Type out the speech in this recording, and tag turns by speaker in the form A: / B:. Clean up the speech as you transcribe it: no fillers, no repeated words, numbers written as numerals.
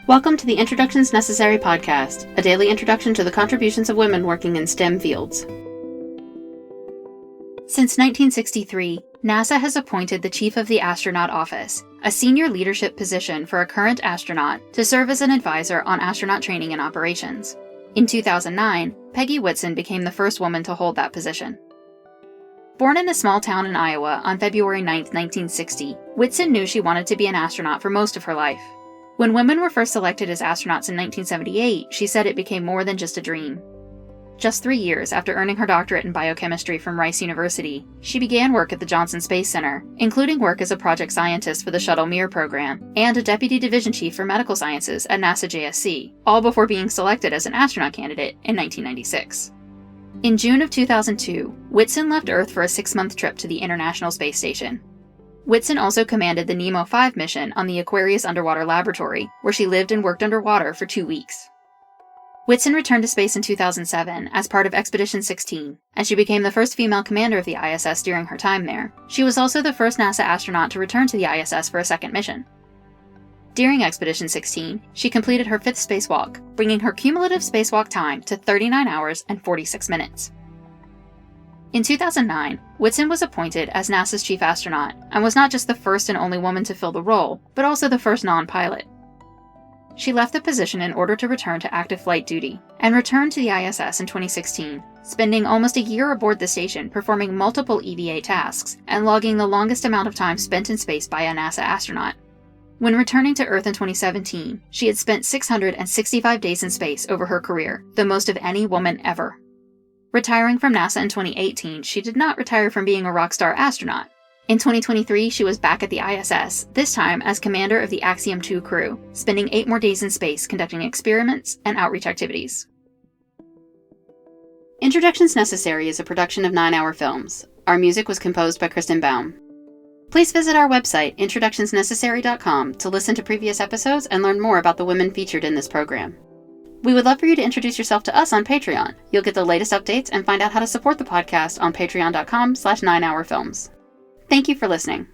A: Welcome to the Introductions Necessary podcast, a daily introduction to the contributions of women working in STEM fields. Since 1963, NASA has appointed the Chief of the Astronaut Office, a senior leadership position for a current astronaut, to serve as an advisor on astronaut training and operations. In 2009, Peggy Whitson became the first woman to hold that position. Born in a small town in Iowa on February 9, 1960, Whitson knew she wanted to be an astronaut for most of her life. When women were first selected as astronauts in 1978, she said it became more than just a dream. Just 3 years after earning her doctorate in biochemistry from Rice University, she began work at the Johnson Space Center, including work as a project scientist for the Shuttle Mir program, and a deputy division chief for medical sciences at NASA JSC, all before being selected as an astronaut candidate in 1996. In June of 2002, Whitson left Earth for a 6-month trip to the International Space Station. Whitson also commanded the Nemo 5 mission on the Aquarius Underwater Laboratory, where she lived and worked underwater for 2 weeks. Whitson returned to space in 2007 as part of Expedition 16, and she became the first female commander of the ISS during her time there. She was also the first NASA astronaut to return to the ISS for a second mission. During Expedition 16, she completed her 5th spacewalk, bringing her cumulative spacewalk time to 39 hours and 46 minutes. In 2009, Whitson was appointed as NASA's chief astronaut, and was not just the first and only woman to fill the role, but also the first non-pilot. She left the position in order to return to active flight duty, and returned to the ISS in 2016, spending almost a year aboard the station performing multiple EVA tasks, and logging the longest amount of time spent in space by a NASA astronaut. When returning to Earth in 2017, she had spent 665 days in space over her career, the most of any woman ever. Retiring from NASA in 2018, she did not retire from being a rock star astronaut. In 2023, she was back at the ISS, this time as commander of the Axiom 2 crew, spending 8 more days in space conducting experiments and outreach activities. Introductions Necessary is a production of 9 Hour Films. Our music was composed by Kristen Baum. Please visit our website, introductionsnecessary.com, to listen to previous episodes and learn more about the women featured in this program. We would love for you to introduce yourself to us on Patreon. You'll get the latest updates and find out how to support the podcast on patreon.com/9hourfilms. Thank you for listening.